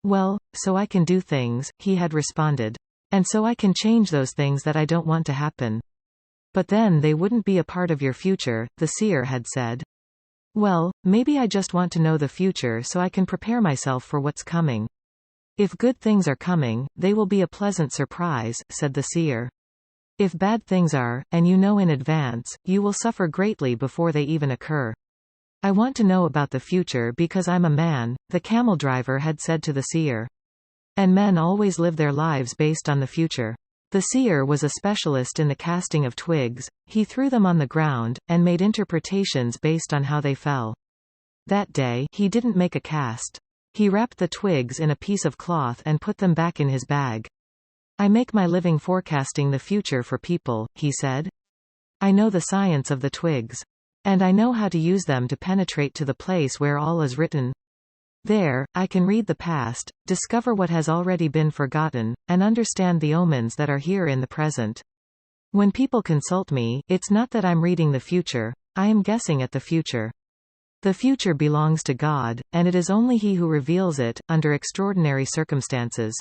Well, so I can do things, he had responded. And so I can change those things that I don't want to happen. But then they wouldn't be a part of your future, the seer had said. Well, maybe I just want to know the future so I can prepare myself for what's coming. If good things are coming, they will be a pleasant surprise, said the seer. If bad things are, and you know in advance, you will suffer greatly before they even occur. I want to know about the future because I'm a man, the camel driver had said to the seer. And men always live their lives based on the future. The seer was a specialist in the casting of twigs. He threw them on the ground, and made interpretations based on how they fell. That day, he didn't make a cast. He wrapped the twigs in a piece of cloth and put them back in his bag. I make my living forecasting the future for people, he said. I know the science of the twigs. And I know how to use them to penetrate to the place where all is written. There, I can read the past, discover what has already been forgotten, and understand the omens that are here in the present. When people consult me, it's not that I'm reading the future, I am guessing at the future. The future belongs to God, and it is only He who reveals it, under extraordinary circumstances.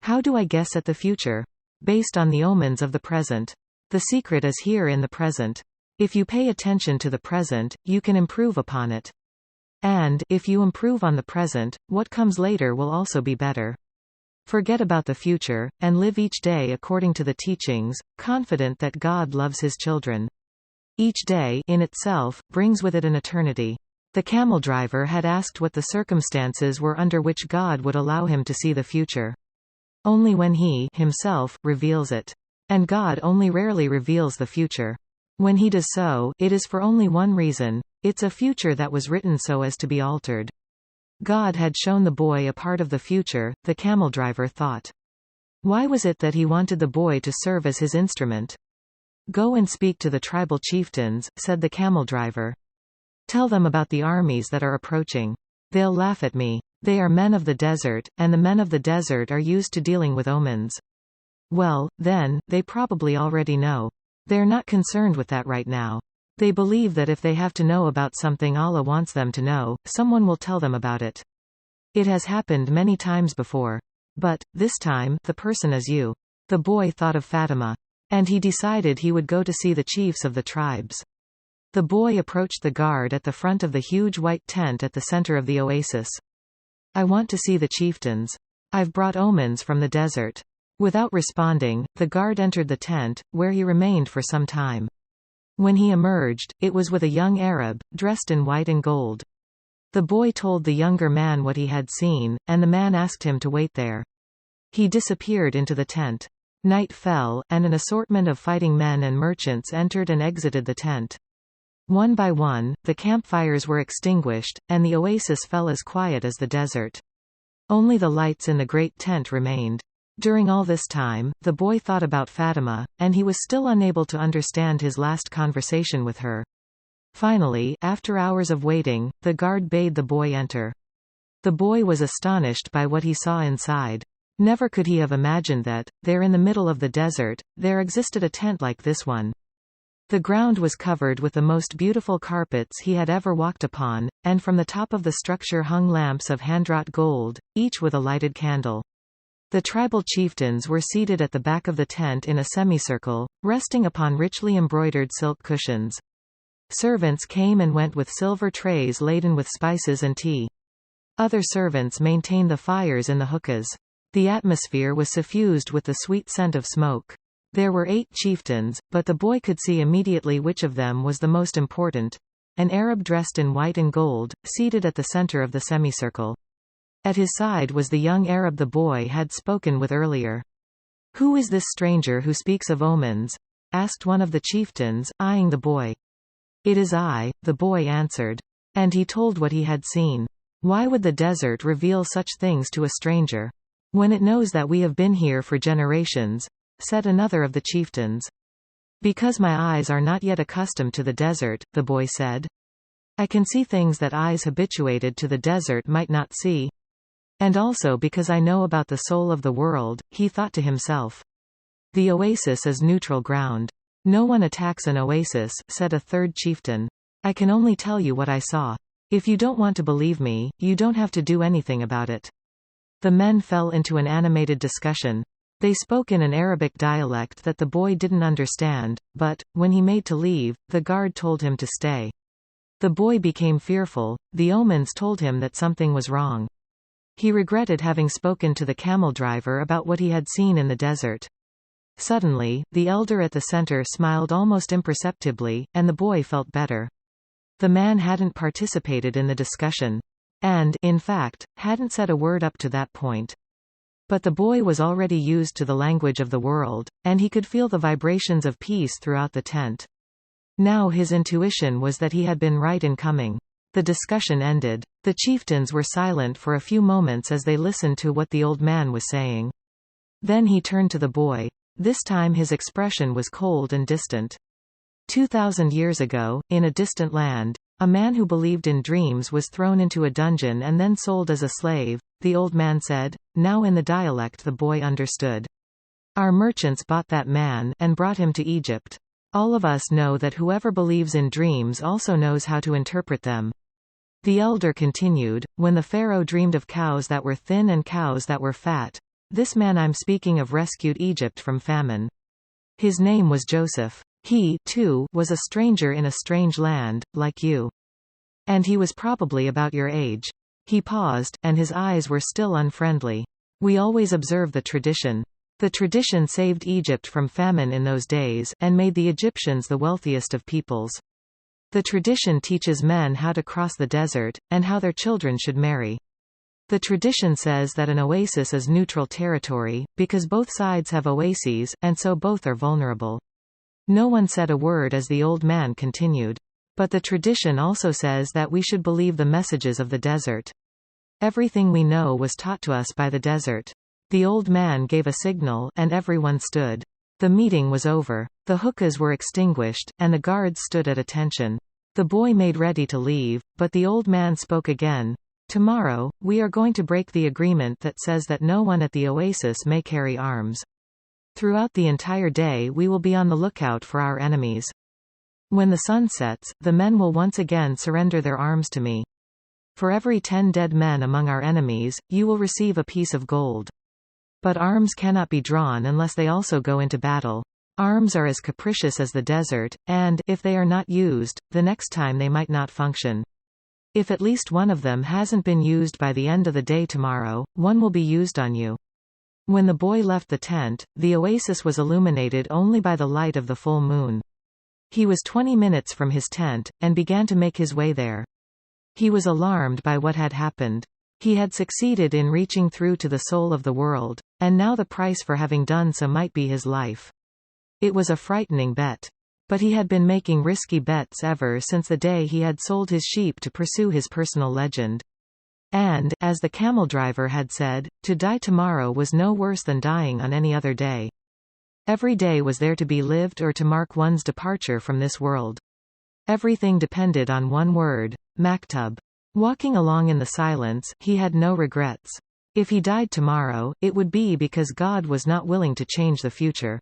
How do I guess at the future? Based on the omens of the present. The secret is here in the present. If you pay attention to the present, you can improve upon it. And, if you improve on the present, what comes later will also be better. Forget about the future, and live each day according to the teachings, confident that God loves His children. Each day, in itself, brings with it an eternity. The camel driver had asked what the circumstances were under which God would allow him to see the future. Only when He, Himself, reveals it. And God only rarely reveals the future. When He does so, it is for only one reason. It's a future that was written so as to be altered. God had shown the boy a part of the future, the camel driver thought. Why was it that He wanted the boy to serve as His instrument? Go and speak to the tribal chieftains, said the camel driver. Tell them about the armies that are approaching. They'll laugh at me. They are men of the desert, and the men of the desert are used to dealing with omens. Well, then, they probably already know. They're not concerned with that right now. They believe that if they have to know about something Allah wants them to know, someone will tell them about it. It has happened many times before. But, this time, the person is you. The boy thought of Fatima. And he decided he would go to see the chiefs of the tribes. The boy approached the guard at the front of the huge white tent at the center of the oasis. I want to see the chieftains. I've brought omens from the desert. Without responding, the guard entered the tent, where he remained for some time. When he emerged, it was with a young Arab, dressed in white and gold. The boy told the younger man what he had seen, and the man asked him to wait there. He disappeared into the tent. Night fell, and an assortment of fighting men and merchants entered and exited the tent. One by one, the campfires were extinguished, and the oasis fell as quiet as the desert. Only the lights in the great tent remained. During all this time, the boy thought about Fatima, and he was still unable to understand his last conversation with her. Finally, after hours of waiting, the guard bade the boy enter. The boy was astonished by what he saw inside. Never could he have imagined that, there in the middle of the desert, there existed a tent like this one. The ground was covered with the most beautiful carpets he had ever walked upon, and from the top of the structure hung lamps of hand-wrought gold, each with a lighted candle. The tribal chieftains were seated at the back of the tent in a semicircle, resting upon richly embroidered silk cushions. Servants came and went with silver trays laden with spices and tea. Other servants maintained the fires in the hookahs. The atmosphere was suffused with the sweet scent of smoke. There were 8 chieftains, but the boy could see immediately which of them was the most important. An Arab dressed in white and gold, seated at the center of the semicircle. At his side was the young Arab the boy had spoken with earlier. Who is this stranger who speaks of omens? Asked one of the chieftains, eyeing the boy. It is I, the boy answered. And he told what he had seen. Why would the desert reveal such things to a stranger? When it knows that we have been here for generations, said another of the chieftains. Because my eyes are not yet accustomed to the desert, the boy said. I can see things that eyes habituated to the desert might not see. And also because I know about the soul of the world, he thought to himself. The oasis is neutral ground. No one attacks an oasis, said a third chieftain. I can only tell you what I saw. If you don't want to believe me, you don't have to do anything about it. The men fell into an animated discussion. They spoke in an Arabic dialect that the boy didn't understand, but, when he made to leave, the guard told him to stay. The boy became fearful. The omens told him that something was wrong. He regretted having spoken to the camel driver about what he had seen in the desert. Suddenly, the elder at the center smiled almost imperceptibly, and the boy felt better. The man hadn't participated in the discussion. And, in fact, hadn't said a word up to that point. But the boy was already used to the language of the world, and he could feel the vibrations of peace throughout the tent. Now his intuition was that he had been right in coming. The discussion ended. The chieftains were silent for a few moments as they listened to what the old man was saying. Then he turned to the boy. This time his expression was cold and distant. 2,000 years ago, in a distant land, a man who believed in dreams was thrown into a dungeon and then sold as a slave, the old man said, now in the dialect the boy understood. Our merchants bought that man and brought him to Egypt. All of us know that whoever believes in dreams also knows how to interpret them. The elder continued, when the pharaoh dreamed of cows that were thin and cows that were fat, this man I'm speaking of rescued Egypt from famine. His name was Joseph. He, too, was a stranger in a strange land, like you. And he was probably about your age. He paused, and his eyes were still unfriendly. We always observe the tradition. The tradition saved Egypt from famine in those days, and made the Egyptians the wealthiest of peoples. The tradition teaches men how to cross the desert, and how their children should marry. The tradition says that an oasis is neutral territory, because both sides have oases, and so both are vulnerable. No one said a word as the old man continued. But the tradition also says that we should believe the messages of the desert. Everything we know was taught to us by the desert. The old man gave a signal, and everyone stood. The meeting was over. The hookahs were extinguished, and the guards stood at attention. The boy made ready to leave, but the old man spoke again. Tomorrow, we are going to break the agreement that says that no one at the oasis may carry arms. Throughout the entire day we will be on the lookout for our enemies. When the sun sets, the men will once again surrender their arms to me. For every 10 dead men among our enemies, you will receive a piece of gold. But arms cannot be drawn unless they also go into battle. Arms are as capricious as the desert, and, if they are not used, the next time they might not function. If at least one of them hasn't been used by the end of the day tomorrow, one will be used on you. When the boy left the tent, the oasis was illuminated only by the light of the full moon. He was 20 minutes from his tent, and began to make his way there. He was alarmed by what had happened. He had succeeded in reaching through to the soul of the world, and now the price for having done so might be his life. It was a frightening bet. But he had been making risky bets ever since the day he had sold his sheep to pursue his personal legend. And, as the camel driver had said, to die tomorrow was no worse than dying on any other day. Every day was there to be lived or to mark one's departure from this world. Everything depended on one word, maktub. Walking along in the silence, he had no regrets. If he died tomorrow, it would be because God was not willing to change the future.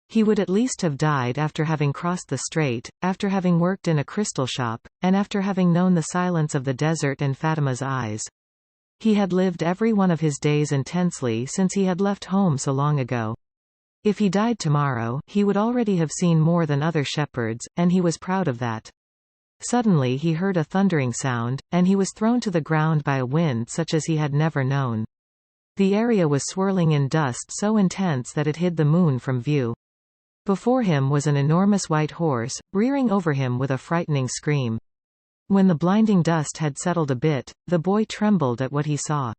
He would at least have died after having crossed the strait, after having worked in a crystal shop, and after having known the silence of the desert and Fatima's eyes. He had lived every one of his days intensely since he had left home so long ago. If he died tomorrow, he would already have seen more than other shepherds, and he was proud of that. Suddenly he heard a thundering sound, and he was thrown to the ground by a wind such as he had never known. The area was swirling in dust so intense that it hid the moon from view. Before him was an enormous white horse, rearing over him with a frightening scream. When the blinding dust had settled a bit, the boy trembled at what he saw.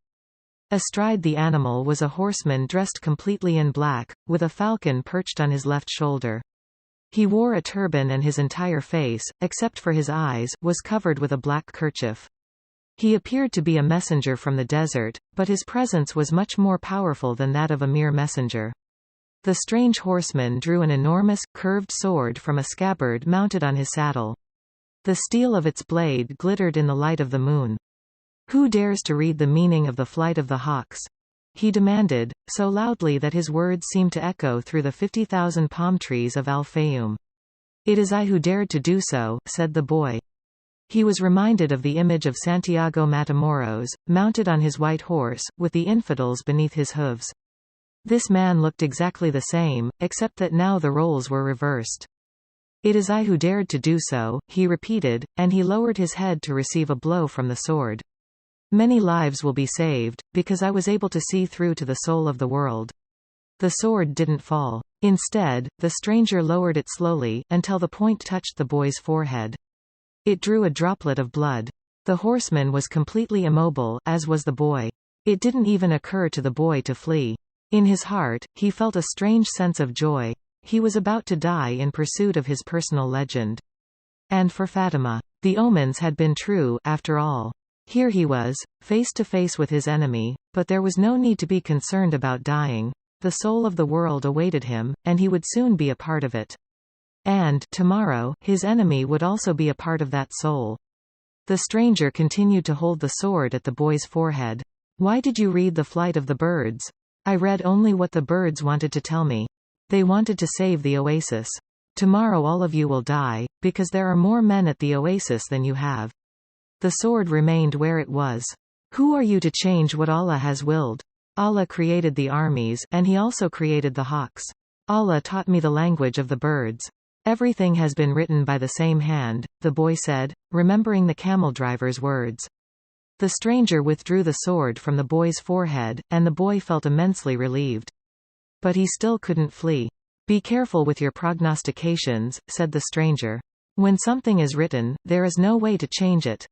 Astride the animal was a horseman dressed completely in black, with a falcon perched on his left shoulder. He wore a turban and his entire face, except for his eyes, was covered with a black kerchief. He appeared to be a messenger from the desert, but his presence was much more powerful than that of a mere messenger. The strange horseman drew an enormous, curved sword from a scabbard mounted on his saddle. The steel of its blade glittered in the light of the moon. "Who dares to read the meaning of the flight of the hawks?" he demanded, so loudly that his words seemed to echo through the 50,000 palm trees of Al-Fayoum. "It is I who dared to do so," said the boy. He was reminded of the image of Santiago Matamoros, mounted on his white horse, with the infidels beneath his hooves. This man looked exactly the same, except that now the roles were reversed. "It is I who dared to do so," he repeated, and he lowered his head to receive a blow from the sword. "Many lives will be saved, because I was able to see through to the soul of the world." The sword didn't fall. Instead, the stranger lowered it slowly, until the point touched the boy's forehead. It drew a droplet of blood. The horseman was completely immobile, as was the boy. It didn't even occur to the boy to flee. In his heart, he felt a strange sense of joy. He was about to die in pursuit of his personal legend. And for Fatima, the omens had been true, after all. Here he was, face to face with his enemy, but there was no need to be concerned about dying. The soul of the world awaited him, and he would soon be a part of it. And, tomorrow, his enemy would also be a part of that soul. The stranger continued to hold the sword at the boy's forehead. "Why did you read The Flight of the Birds?" "I read only what the birds wanted to tell me. They wanted to save the oasis. Tomorrow all of you will die, because there are more men at the oasis than you have." The sword remained where it was. "Who are you to change what Allah has willed? Allah created the armies, and He also created the hawks. Allah taught me the language of the birds. Everything has been written by the same hand," the boy said, remembering the camel driver's words. The stranger withdrew the sword from the boy's forehead, and the boy felt immensely relieved. But he still couldn't flee. "Be careful with your prognostications," said the stranger. "When something is written, there is no way to change it."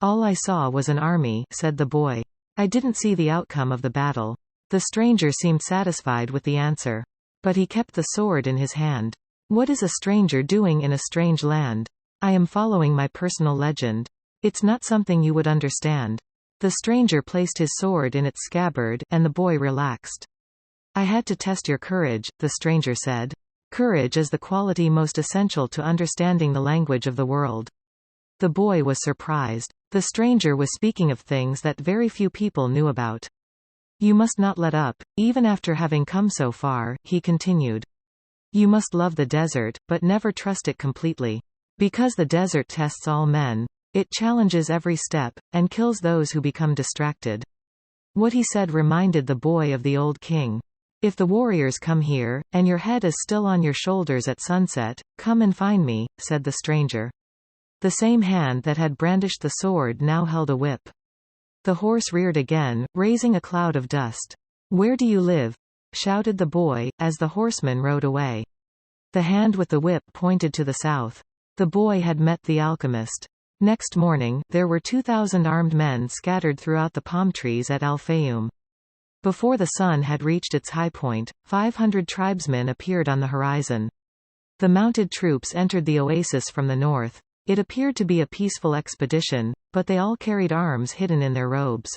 "All I saw was an army," said the boy. "I didn't see the outcome of the battle." The stranger seemed satisfied with the answer. But he kept the sword in his hand. "What is a stranger doing in a strange land? I am following my personal legend. It's not something you would understand." The stranger placed his sword in its scabbard, and the boy relaxed. "I had to test your courage," the stranger said. "Courage is the quality most essential to understanding the language of the world." The boy was surprised. The stranger was speaking of things that very few people knew about. "You must not let up, even after having come so far," he continued. "You must love the desert, but never trust it completely. Because the desert tests all men. It challenges every step, and kills those who become distracted." What he said reminded the boy of the old king. "If the warriors come here, and your head is still on your shoulders at sunset, come and find me," said the stranger. The same hand that had brandished the sword now held a whip. The horse reared again, raising a cloud of dust. "Where do you live?" shouted the boy, as the horseman rode away. The hand with the whip pointed to the south. The boy had met the alchemist. Next morning, there were 2,000 armed men scattered throughout the palm trees at Al-Fayoum. Before the sun had reached its high point, 500 tribesmen appeared on the horizon. The mounted troops entered the oasis from the north. It appeared to be a peaceful expedition, but they all carried arms hidden in their robes.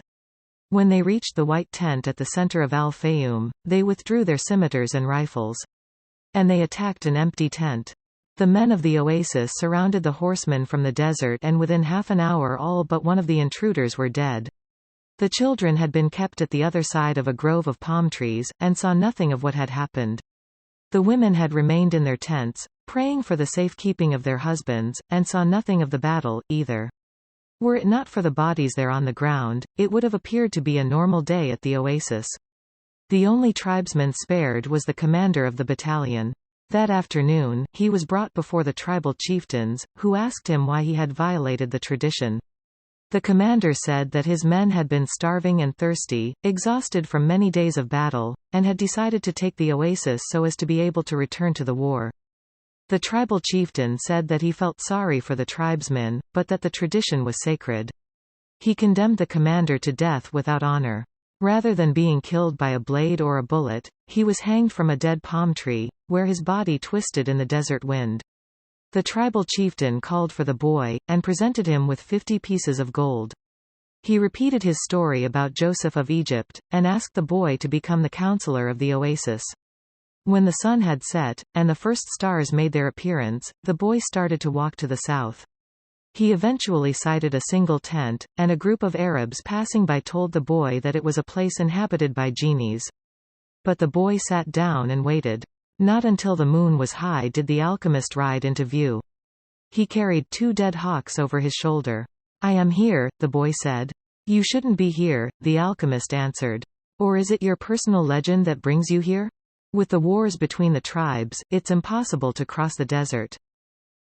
When they reached the white tent at the center of Al-Fayoum, they withdrew their scimitars and rifles. And they attacked an empty tent. The men of the oasis surrounded the horsemen from the desert, and within half an hour all but one of the intruders were dead. The children had been kept at the other side of a grove of palm trees, and saw nothing of what had happened. The women had remained in their tents, praying for the safekeeping of their husbands, and saw nothing of the battle, either. Were it not for the bodies there on the ground, it would have appeared to be a normal day at the oasis. The only tribesman spared was the commander of the battalion. That afternoon, he was brought before the tribal chieftains, who asked him why he had violated the tradition. The commander said that his men had been starving and thirsty, exhausted from many days of battle, and had decided to take the oasis so as to be able to return to the war. The tribal chieftain said that he felt sorry for the tribesmen, but that the tradition was sacred. He condemned the commander to death without honor. Rather than being killed by a blade or a bullet, he was hanged from a dead palm tree, where his body twisted in the desert wind. The tribal chieftain called for the boy, and presented him with 50 pieces of gold. He repeated his story about Joseph of Egypt, and asked the boy to become the counselor of the oasis. When the sun had set, and the first stars made their appearance, the boy started to walk to the south. He eventually sighted a single tent, and a group of Arabs passing by told the boy that it was a place inhabited by genies. But the boy sat down and waited. Not until the moon was high did the alchemist ride into view. He carried 2 dead hawks over his shoulder. "I am here," the boy said. "You shouldn't be here," the alchemist answered. "Or is it your personal legend that brings you here? With the wars between the tribes, it's impossible to cross the desert.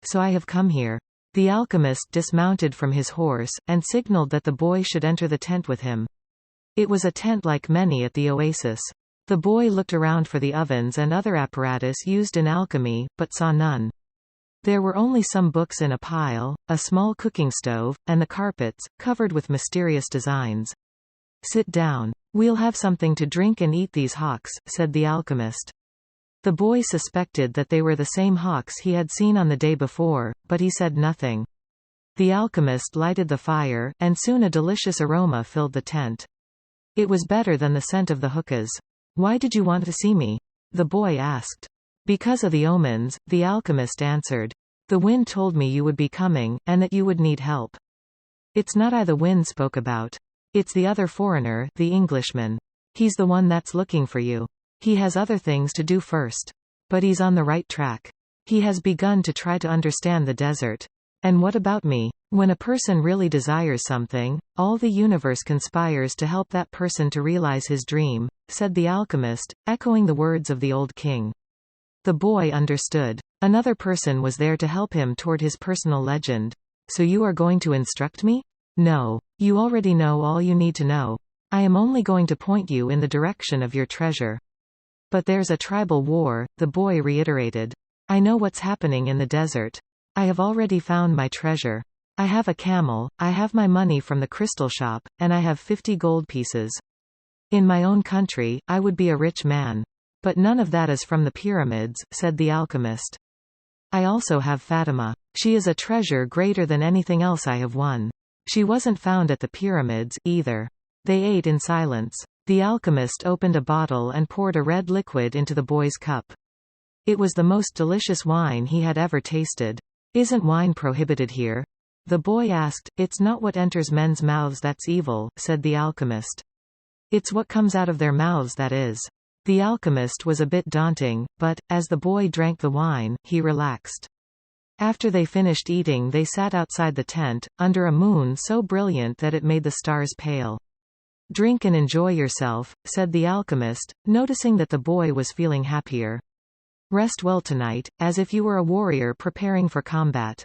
So I have come here." The alchemist dismounted from his horse, and signaled that the boy should enter the tent with him. It was a tent like many at the oasis. The boy looked around for the ovens and other apparatus used in alchemy, but saw none. There were only some books in a pile, a small cooking stove, and the carpets, covered with mysterious designs. "Sit down. We'll have something to drink and eat these hawks," said the alchemist. The boy suspected that they were the same hawks he had seen on the day before, but he said nothing. The alchemist lighted the fire, and soon a delicious aroma filled the tent. It was better than the scent of the hookahs. "Why did you want to see me?" the boy asked. "Because of the omens," the alchemist answered. "The wind told me you would be coming, and that you would need help." "It's not I the wind spoke about. It's the other foreigner, the Englishman. He's the one that's looking for you. He has other things to do first. But he's on the right track. He has begun to try to understand the desert. And what about me? When a person really desires something, all the universe conspires to help that person to realize his dream," said the alchemist, echoing the words of the old king. The boy understood. Another person was there to help him toward his personal legend. "So you are going to instruct me?" "No. You already know all you need to know. I am only going to point you in the direction of your treasure." "But there's a tribal war," the boy reiterated. "I know what's happening in the desert. I have already found my treasure. I have a camel, I have my money from the crystal shop, and I have 50 gold pieces. In my own country, I would be a rich man. But none of that is from the pyramids," said the alchemist. "I also have Fatima. She is a treasure greater than anything else I have won. She wasn't found at the pyramids, either." They ate in silence. The alchemist opened a bottle and poured a red liquid into the boy's cup. It was the most delicious wine he had ever tasted. "Isn't wine prohibited here?" the boy asked. "It's not what enters men's mouths that's evil," said the alchemist. "It's what comes out of their mouths that is." The alchemist was a bit daunting, but, as the boy drank the wine, he relaxed. After they finished eating, they sat outside the tent, under a moon so brilliant that it made the stars pale. "Drink and enjoy yourself," said the alchemist, noticing that the boy was feeling happier. "Rest well tonight, as if you were a warrior preparing for combat.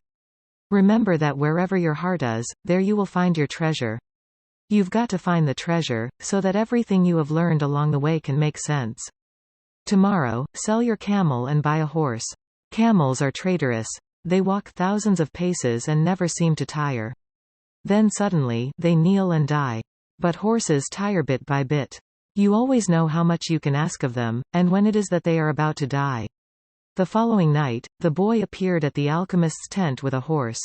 Remember that wherever your heart is, there you will find your treasure. You've got to find the treasure, so that everything you have learned along the way can make sense. Tomorrow, sell your camel and buy a horse. Camels are traitorous. They walk thousands of paces and never seem to tire. Then suddenly, they kneel and die. But horses tire bit by bit. You always know how much you can ask of them, and when it is that they are about to die." The following night, the boy appeared at the alchemist's tent with a horse.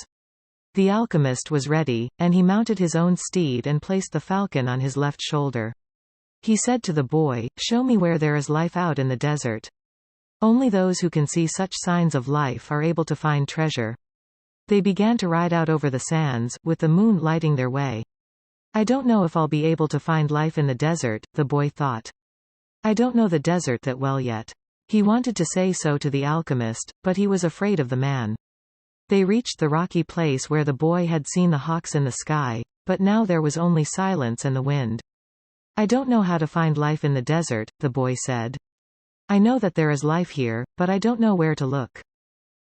The alchemist was ready, and he mounted his own steed and placed the falcon on his left shoulder. He said to the boy, "Show me where there is life out in the desert. Only those who can see such signs of life are able to find treasure." They began to ride out over the sands, with the moon lighting their way. "I don't know if I'll be able to find life in the desert," the boy thought. "I don't know the desert that well yet." He wanted to say so to the alchemist, but he was afraid of the man. They reached the rocky place where the boy had seen the hawks in the sky, but now there was only silence and the wind. "I don't know how to find life in the desert," the boy said. "I know that there is life here, but I don't know where to look."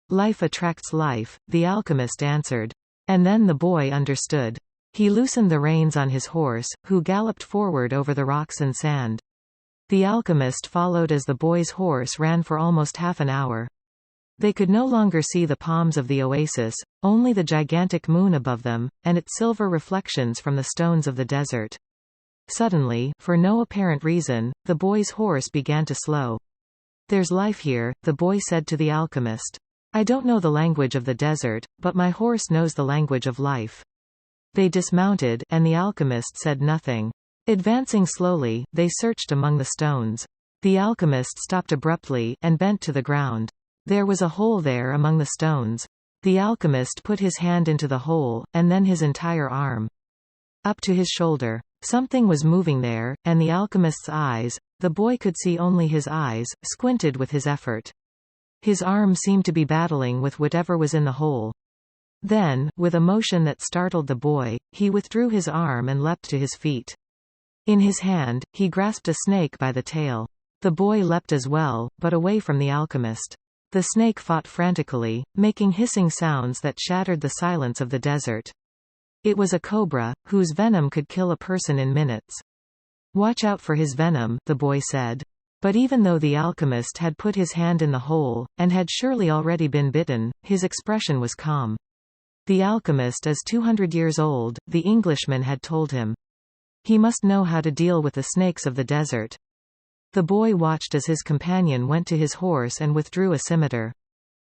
"Life attracts life," the alchemist answered. And then the boy understood. He loosened the reins on his horse, who galloped forward over the rocks and sand. The alchemist followed as the boy's horse ran for almost half an hour. They could no longer see the palms of the oasis, only the gigantic moon above them, and its silver reflections from the stones of the desert. Suddenly, for no apparent reason, the boy's horse began to slow. "There's life here," the boy said to the alchemist. "I don't know the language of the desert, but my horse knows the language of life." They dismounted, and the alchemist said nothing. Advancing slowly, they searched among the stones. The alchemist stopped abruptly, and bent to the ground. There was a hole there among the stones. The alchemist put his hand into the hole, and then his entire arm. Up to his shoulder. Something was moving there, and the alchemist's eyes, the boy could see only his eyes, squinted with his effort. His arm seemed to be battling with whatever was in the hole. Then, with a motion that startled the boy, he withdrew his arm and leapt to his feet. In his hand, he grasped a snake by the tail. The boy leapt as well, but away from the alchemist. The snake fought frantically, making hissing sounds that shattered the silence of the desert. It was a cobra, whose venom could kill a person in minutes. "Watch out for his venom," the boy said. But even though the alchemist had put his hand in the hole, and had surely already been bitten, his expression was calm. The alchemist is 200 years old, the Englishman had told him. He must know how to deal with the snakes of the desert. The boy watched as his companion went to his horse and withdrew a scimitar.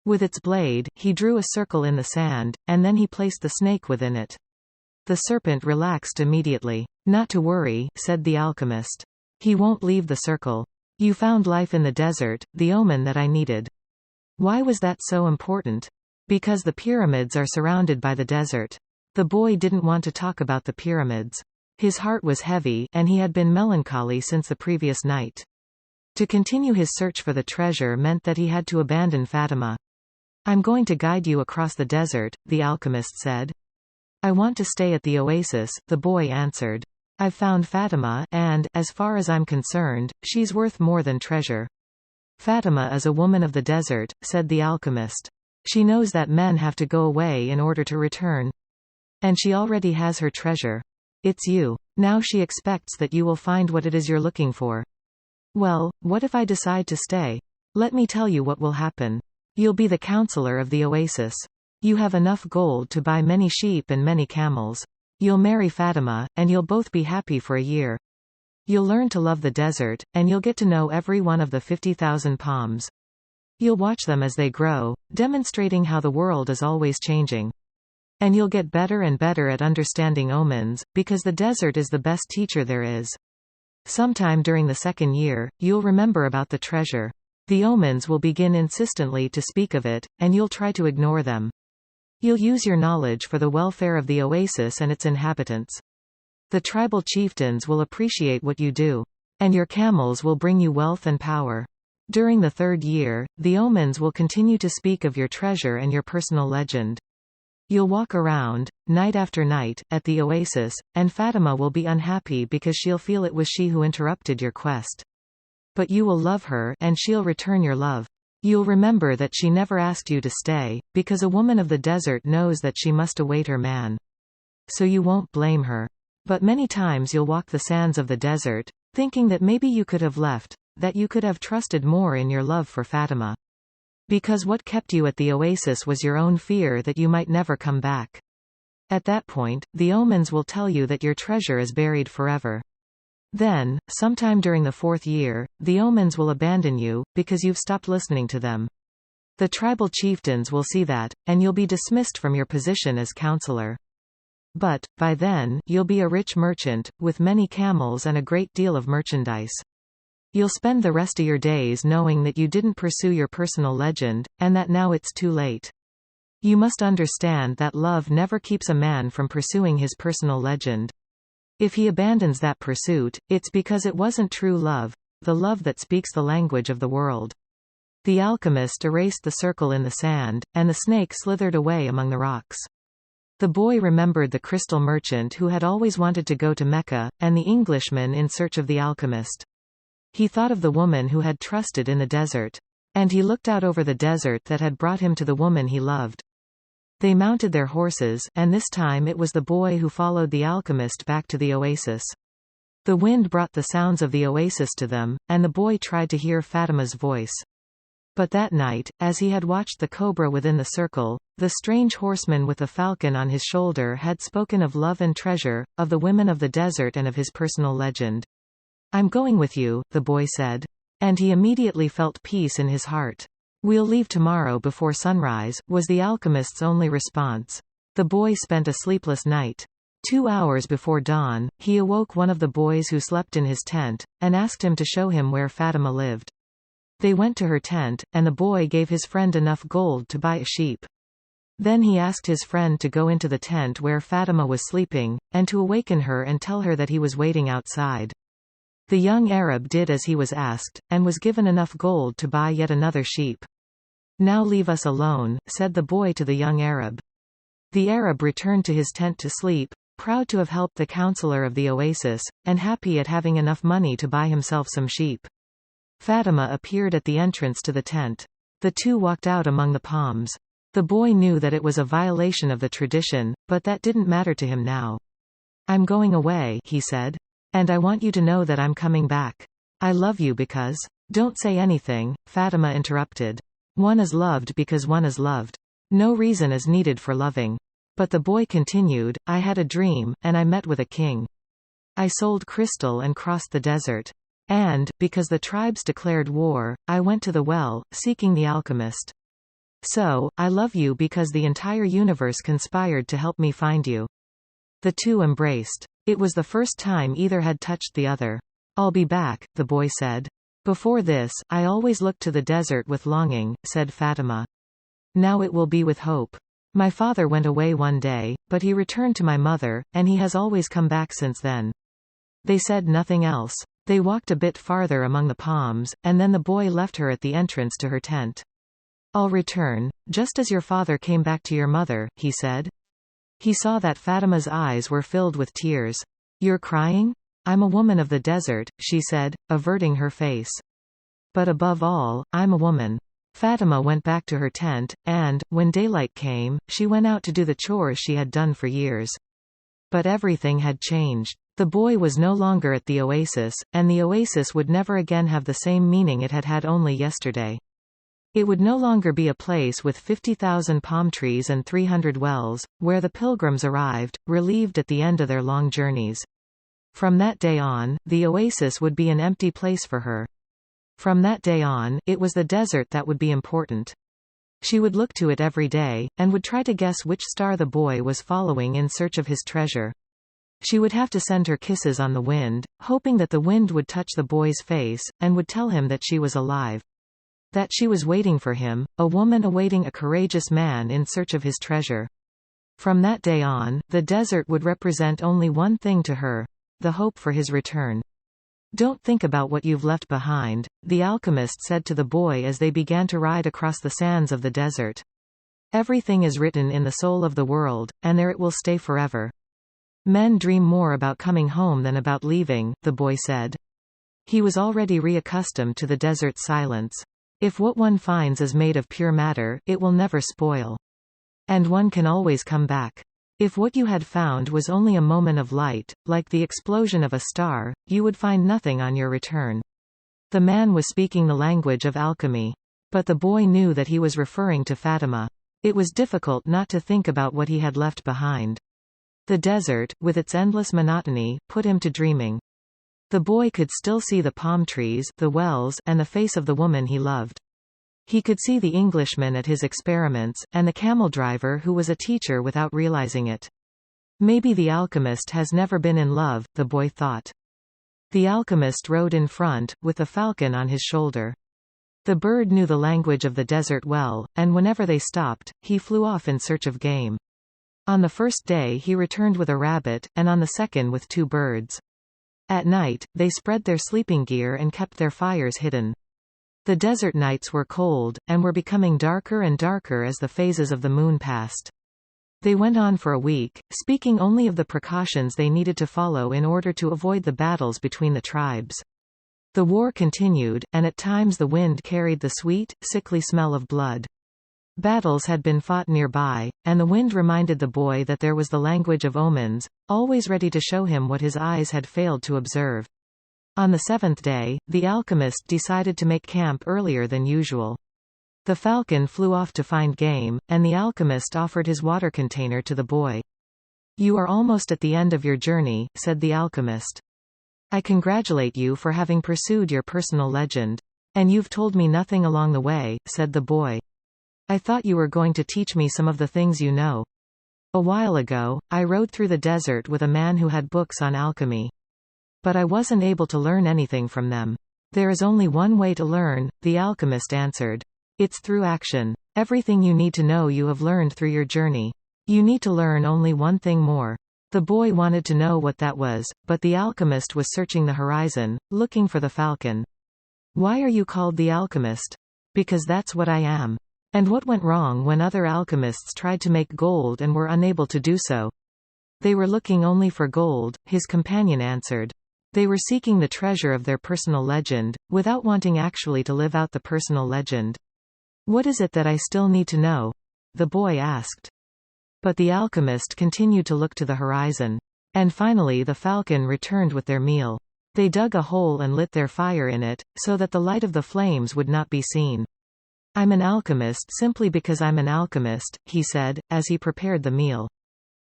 With its blade, he drew a circle in the sand, and then he placed the snake within it. The serpent relaxed immediately. "Not to worry," said the alchemist. "He won't leave the circle. You found life in the desert, the omen that I needed." Why was that so important? Because the pyramids are surrounded by the desert. The boy didn't want to talk about the pyramids. His heart was heavy, and he had been melancholy since the previous night. To continue his search for the treasure meant that he had to abandon Fatima. "I'm going to guide you across the desert," the alchemist said. "I want to stay at the oasis," the boy answered. "I've found Fatima, and, as far as I'm concerned, she's worth more than treasure." "Fatima is a woman of the desert," said the alchemist. "She knows that men have to go away in order to return. And she already has her treasure. It's you. Now she expects that you will find what it is you're looking for." "Well, what if I decide to stay? Let me tell you what will happen. You'll be the counselor of the oasis. You have enough gold to buy many sheep and many camels. You'll marry Fatima, and you'll both be happy for a year. You'll learn to love the desert, and you'll get to know every one of the 50,000 palms. You'll watch them as they grow, demonstrating how the world is always changing. And you'll get better and better at understanding omens, because the desert is the best teacher there is. Sometime during the second year, you'll remember about the treasure. The omens will begin insistently to speak of it, and you'll try to ignore them. You'll use your knowledge for the welfare of the oasis and its inhabitants. The tribal chieftains will appreciate what you do. And your camels will bring you wealth and power. During the third year, the omens will continue to speak of your treasure and your personal legend. You'll walk around, night after night, at the oasis, and Fatima will be unhappy because she'll feel it was she who interrupted your quest. But you will love her, and she'll return your love. You'll remember that she never asked you to stay, because a woman of the desert knows that she must await her man. So you won't blame her. But many times you'll walk the sands of the desert, thinking that maybe you could have left, that you could have trusted more in your love for Fatima. Because what kept you at the oasis was your own fear that you might never come back. At that point, the omens will tell you that your treasure is buried forever. Then, sometime during the fourth year, the omens will abandon you, because you've stopped listening to them. The tribal chieftains will see that, and you'll be dismissed from your position as counselor. But, by then, you'll be a rich merchant, with many camels and a great deal of merchandise. You'll spend the rest of your days knowing that you didn't pursue your personal legend, and that now it's too late. You must understand that love never keeps a man from pursuing his personal legend. If he abandons that pursuit, it's because it wasn't true love, the love that speaks the language of the world. The alchemist erased the circle in the sand, and the snake slithered away among the rocks. The boy remembered the crystal merchant who had always wanted to go to Mecca, and the Englishman in search of the alchemist. He thought of the woman who had trusted in the desert. And he looked out over the desert that had brought him to the woman he loved. They mounted their horses, and this time it was the boy who followed the alchemist back to the oasis. The wind brought the sounds of the oasis to them, and the boy tried to hear Fatima's voice. But that night, as he had watched the cobra within the circle, the strange horseman with the falcon on his shoulder had spoken of love and treasure, of the women of the desert and of his personal legend. "I'm going with you," the boy said. And he immediately felt peace in his heart. "We'll leave tomorrow before sunrise," was the alchemist's only response. The boy spent a sleepless night. 2 hours before dawn, he awoke one of the boys who slept in his tent, and asked him to show him where Fatima lived. They went to her tent, and the boy gave his friend enough gold to buy a sheep. Then he asked his friend to go into the tent where Fatima was sleeping, and to awaken her and tell her that he was waiting outside. The young Arab did as he was asked, and was given enough gold to buy yet another sheep. "Now leave us alone," said the boy to the young Arab. The Arab returned to his tent to sleep, proud to have helped the counselor of the oasis, and happy at having enough money to buy himself some sheep. Fatima appeared at the entrance to the tent. The two walked out among the palms. The boy knew that it was a violation of the tradition, but that didn't matter to him now. "I'm going away," he said. "And I want you to know that I'm coming back. I love you because—" "Don't say anything," Fatima interrupted. "One is loved because one is loved. No reason is needed for loving." But the boy continued, "I had a dream, and I met with a king. I sold crystal and crossed the desert. And, because the tribes declared war, I went to the well, seeking the alchemist. So, I love you because the entire universe conspired to help me find you." The two embraced. It was the first time either had touched the other. "I'll be back," the boy said. "Before this, I always looked to the desert with longing," said Fatima. "Now it will be with hope. My father went away one day, but he returned to my mother, and he has always come back since then." They said nothing else. They walked a bit farther among the palms, and then the boy left her at the entrance to her tent. "I'll return, just as your father came back to your mother," he said. He saw that Fatima's eyes were filled with tears. "You're crying? I'm a woman of the desert," she said, averting her face. "But above all, I'm a woman." Fatima went back to her tent, and, when daylight came, she went out to do the chores she had done for years. But everything had changed. The boy was no longer at the oasis, and the oasis would never again have the same meaning it had had only yesterday. It would no longer be a place with 50,000 palm trees and 300 wells, where the pilgrims arrived, relieved at the end of their long journeys. From that day on, the oasis would be an empty place for her. From that day on, it was the desert that would be important. She would look to it every day, and would try to guess which star the boy was following in search of his treasure. She would have to send her kisses on the wind, hoping that the wind would touch the boy's face, and would tell him that she was alive. That she was waiting for him, a woman awaiting a courageous man in search of his treasure. From that day on, the desert would represent only one thing to her: the hope for his return. "Don't think about what you've left behind," the alchemist said to the boy as they began to ride across the sands of the desert. "Everything is written in the soul of the world, and there it will stay forever." "Men dream more about coming home than about leaving," the boy said. He was already reaccustomed to the desert's silence. If what one finds is made of pure matter, it will never spoil. And one can always come back. If what you had found was only a moment of light, like the explosion of a star, you would find nothing on your return. The man was speaking the language of alchemy. But the boy knew that he was referring to Fatima. It was difficult not to think about what he had left behind. The desert, with its endless monotony, put him to dreaming. The boy could still see the palm trees, the wells, and the face of the woman he loved. He could see the Englishman at his experiments, and the camel driver who was a teacher without realizing it. Maybe the alchemist has never been in love, the boy thought. The alchemist rode in front, with the falcon on his shoulder. The bird knew the language of the desert well, and whenever they stopped, he flew off in search of game. On the first day he returned with a rabbit, and on the second with 2 birds. At night, they spread their sleeping gear and kept their fires hidden. The desert nights were cold, and were becoming darker and darker as the phases of the moon passed. They went on for a week, speaking only of the precautions they needed to follow in order to avoid the battles between the tribes. The war continued, and at times the wind carried the sweet, sickly smell of blood. Battles had been fought nearby, and the wind reminded the boy that there was the language of omens, always ready to show him what his eyes had failed to observe. On the 7th day, the alchemist decided to make camp earlier than usual. The falcon flew off to find game, and the alchemist offered his water container to the boy. "You are almost at the end of your journey," said the alchemist. "I congratulate you for having pursued your personal legend. And you've told me nothing along the way," said the boy. "I thought you were going to teach me some of the things you know. A while ago, I rode through the desert with a man who had books on alchemy. But I wasn't able to learn anything from them." "There is only one way to learn," the alchemist answered. "It's through action. Everything you need to know you have learned through your journey. You need to learn only one thing more." The boy wanted to know what that was, but the alchemist was searching the horizon, looking for the falcon. "Why are you called the alchemist?" "Because that's what I am. And what went wrong when other alchemists tried to make gold and were unable to do so? They were looking only for gold, his companion answered. They were seeking the treasure of their personal legend, without wanting actually to live out the personal legend. What is it that I still need to know? The boy asked. But the alchemist continued to look to the horizon. And finally the falcon returned with their meal. They dug a hole and lit their fire in it, so that the light of the flames would not be seen. I'm an alchemist simply because I'm an alchemist, he said, as he prepared the meal.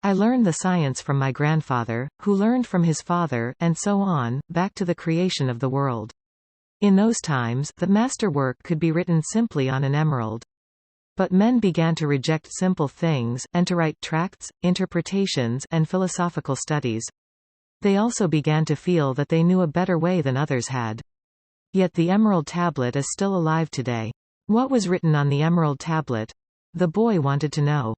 I learned the science from my grandfather, who learned from his father, and so on, back to the creation of the world. In those times, the masterwork could be written simply on an emerald. But men began to reject simple things, and to write tracts, interpretations, and philosophical studies. They also began to feel that they knew a better way than others had. Yet the emerald tablet is still alive today. What was written on the emerald tablet? The boy wanted to know.